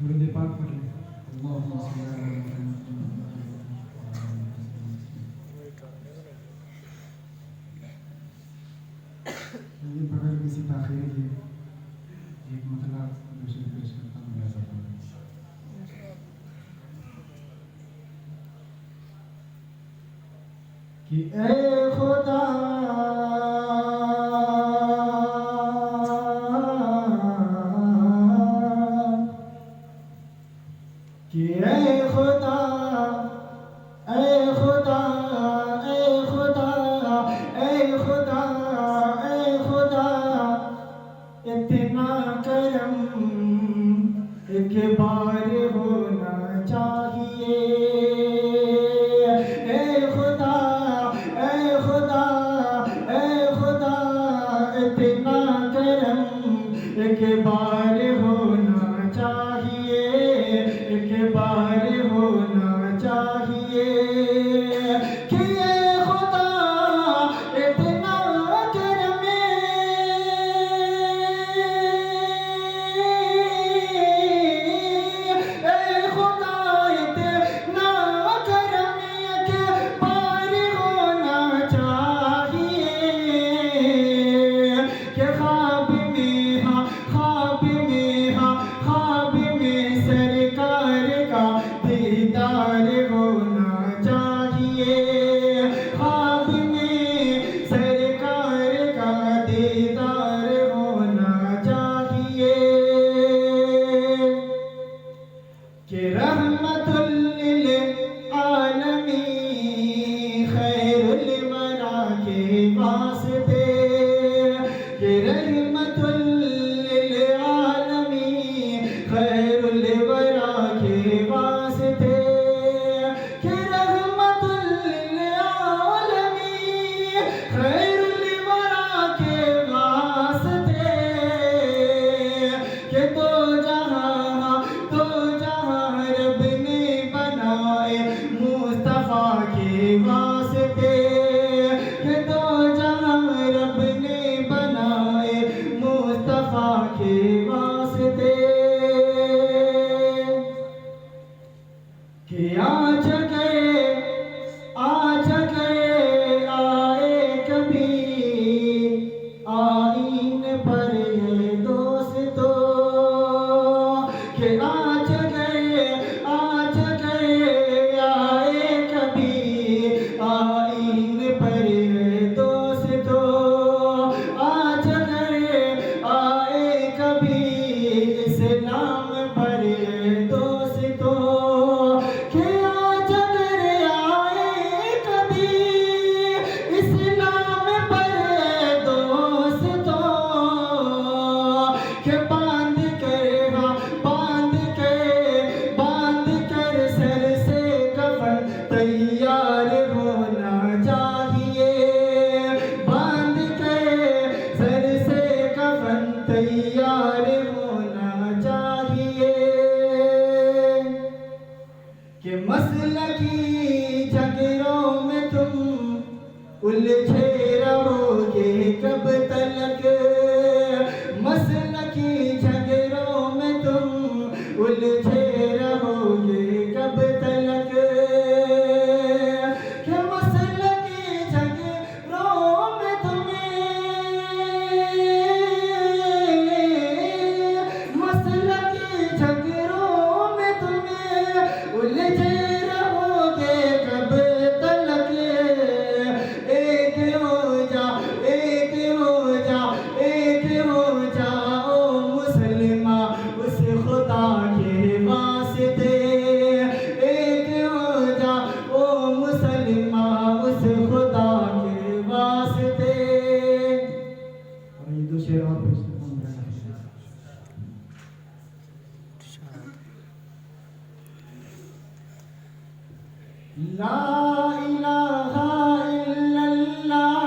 درود پاک پڑھ لیں. اللہم صلی علی محمد. یہ بغیر کسی تاخیر کے ایک مطلب دوسرے پیش کرتا ہوں. ایسا کہ اے خدا کہ اے خدا اے خدا اے خدا اے خدا اے خدا اتنا کرم ایک بار ہونا چاہیے. اے خدا اے خدا اے خدا اتنا کرم ایک بار ہونا چاہیے. ایک بار ہونا چاہیے کہ اے خدا اتنا کرم اے خدا اتنا کرم ایک بار ہونا چاہیے کہ خواب میں ہاں خواب میں ہاں خواب میں سرکار کا دیدار ہونا چاہیے. خواب میں سرکار کا دیدار ہونا چاہیے کہ رحمت للعالمین خیر الورا کے واسطے کہ رحمت للعالمین خیر الورا کے واسطے کہ رحمت للعالمین خیر الورا کے واسطے کہ دو جہاں رب نے بنائے مصطفیٰ کے واسطے. کہ دو جہاں رب نے بنائے مصطفیٰ کے واسطے کہ آج گئے آئے کبھی آئین پر یہ دوستو. کہ آج گئے آئے کبھی آئین پر یہ دوستو. آج گئے آئے کبھی اسلام پر یہ دوستو. کہ آج گئے آئے کبھی اسلام پر یہ دوستو. کہ باندھ کر سر سے کفن تیار ہونا چاہیے. باندھ کر سر سے کفن تیار ہونا چاہیے کہ مسلکی جھگڑوں میں تم الجھے رہو گے کب تلک. مسلکی جھگڑوں میں تم الجھے رہو گے کب تلک. کہ مسلکی جھگڑوں میں مسلکی جھگڑوں میں تمہیں الجھے رہو گے کب تلک. ایک ہو جاؤ مسلمہ اس خدا کے واسطے. ایک ہو جاؤ مسلمہ اس خدا کے واسطے. اور یہ دو شعر اور پیش کرتا ہوں. لا الہ الا اللہ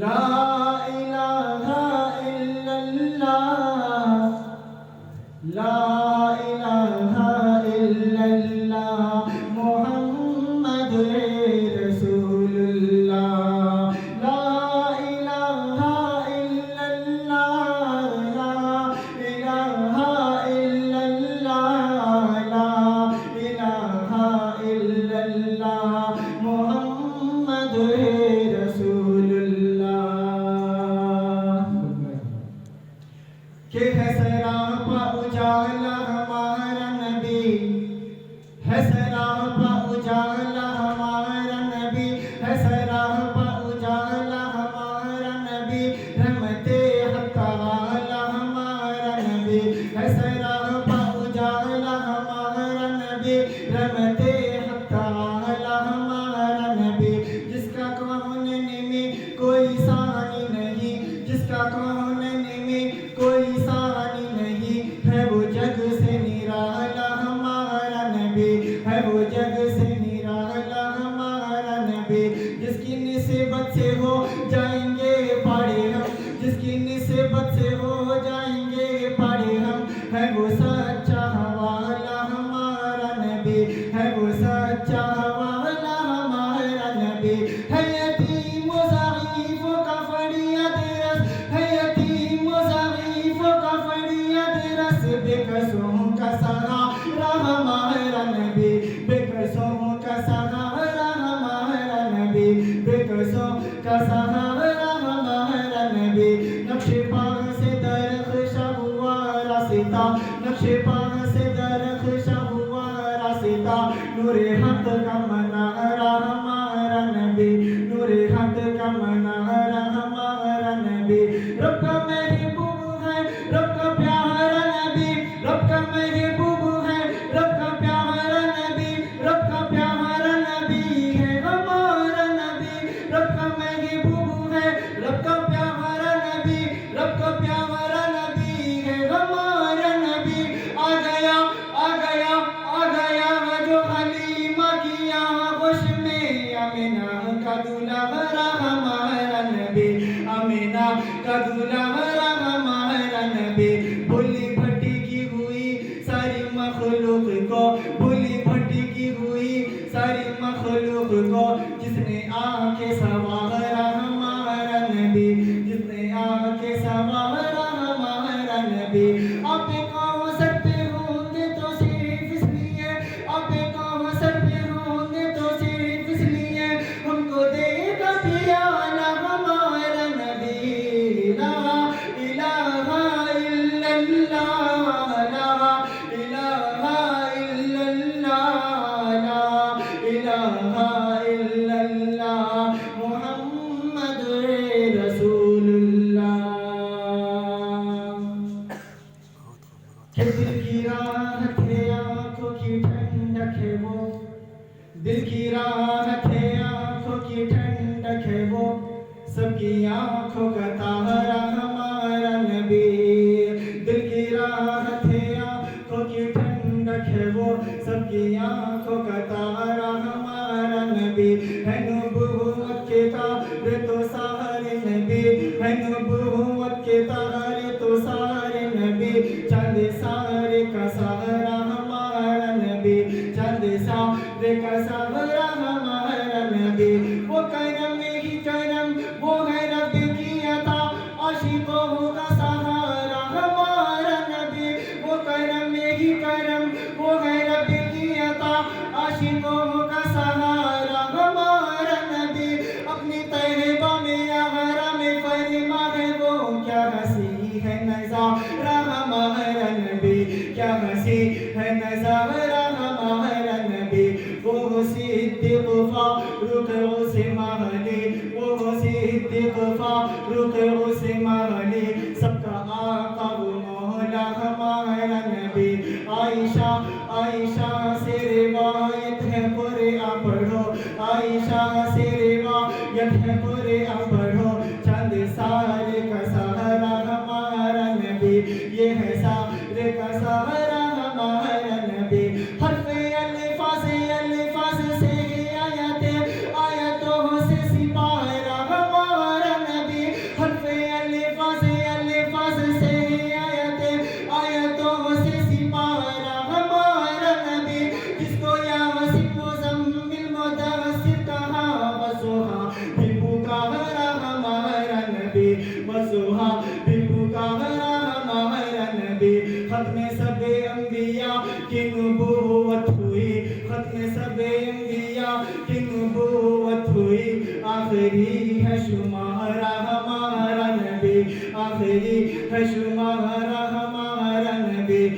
لا الہ الا اللہ لا الہ الا اللہ محمد رسول اللہ. لا الہ الا اللہ لا الہ کہ ہے سراپا اجالا ہمارا نبی، ہے سراپا اجالا ہمارا نبی، ہے سراپا اجالا ہمارا نبی، رحمت حق والا ہمارا نبی، ہے سراپا اجالا ہمارا نبی، رحمت حق والا ہمارا نبی، جس کا کونین میں کوئی ثانی نہیں، جس کا کونین میں کوئی ثانی نہیں، ہے وہ جگ سے نرالا ہمارا نبی، ہے وہ جگ سے نرالا ہمارا نبی، جس کی نسبت سے ہو جائیں گے پڑھے ہم، جس کی نسبت سے ہو جائیں گے پڑھے ہم، ہے وہ سچا والا ہمارا نبی، ہے وہ سچا والا ہمارا نبی، ہے یتیم و ضعیفوں کا فریاد رس، ہے یتیم و ضعیفوں کا فریاد رس، بے کسوں کا سہارا ہمارا نبی، بے کسوں کا سہارا ہمارا نبی، بے کسوں کا سہارا ہمارا نبی، نقش پا سے درخشا ہوا راستہ، نقش پا سے درخشا ہوا راستہ، نور حق کا منارہ ہمارا نبی، نور حق کا منارہ ہمارا نبی، رب کا محبوب ہے، رب کا پیارا نبی، رب کا محبوب ہے، رب کا پیارا نبی، رب کا پیارا نبی ہے ہمارا نبی، رب کا محبوب ہے، رب کا پیارا نبی، رب کا پیارا نبی ہے ہمارا نبی، آ گیا آ گیا آ گیا جو حلیمہ کی آغوش میں، آمینہ کا دلہرا ہمارا نبی، آمینہ کا دلہرا ہمارا نبی، بھولی بھٹی کی ہوئی ساری مخلوق کو، بھولی بھٹی کی ہوئی ساری مخلوق کو، جس نے آ کے سنوارا ہمارا نبی، جس نے آ کے سنوارا ہمارا نبی، آپ کوثر پہ ہوں گے تو صرف اس لیے، آپ کوثر پہ ہوں گے تو صرف اس لیے، ہم کو دے گا پیالہ ہمارا نبی، لا الہ الا اللہ، لا الہ الا اللہ، لا الہ الا اللہ، محمد رسول اللہ، کہ دل کی راحت ہے آنکھوں کی ٹھنڈک ہے وہ، دل کی راحت ہے آنکھوں کی ٹھنڈک ہے وہ، سب کی آنکھوں کا تارا ہمارا نبی، دل کی راحت ہے آنکھوں کی ٹھنڈک ہے وہ، سب کی آنکھوں کا تارا ہمارا نبی، ہے نبوت کے تارے تو سارے نبی، ہے نبوت کے تارے تو سارے نبی، چاند سارے کا سہارا ہمارا نبی، چاند سارے کا سہارا ہمارا نبی، وہ کرم ہی کرم، وہ ہے رب کی عطا، عاشقوں کا سہارا ہمارا نبی، وہ کرم ہی کرم، وہ ہے رب کی عطا، عاشقوں کا سہارا ہمارا نبی، اپنی طیبہ میں حرم میں فرما ہے وہ، کیا ہنسی ہے نظارہ ہمارا نبی، کیا ہنسی ہے نظارہ ہمارا نبی، وہ صدیق فاروق عثمان علی، وہ صدیق فاروق عثمان علی، سب کا آقا وہ مولا ہمارا نبی، عائشہ عائشہ سے روایت ہے قرآن پڑھو، عائشہ سے روایت ہے قرآن پڑھو، چاند سارے کا سہارا ہمارا نبی، یہ ہے سارے کا سہارا ہمارا نبی، حرف الفاظ الفاظ سے آیتیں آیتوں سے سپارہ ہمارا نبی، حرف الفاظ الفاظ سے آیتیں آیتوں سے سپارہ ہمارا نبی، جس کو یاسین مزمل مدثر کہا، وضحیٰ بھی پکارا ہمارا نبی، وضحیٰ بھی پکارا ہمارا نبی، ختم سب انبیاء کی نبوت ہوئی، ختم سب انبیاء کی نبوت ہوئی، آخری ہے شمارہ ہمارا نبی، آخری ہے شمارا ہمارا نبی.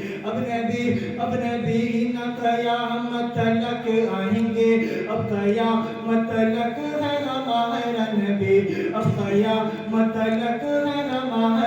اب نبی نہ قیامت تلک آئیں گے, اب قیامت تلک ہے ہمارا نبی, اب قیامت تلک ہے ہمارا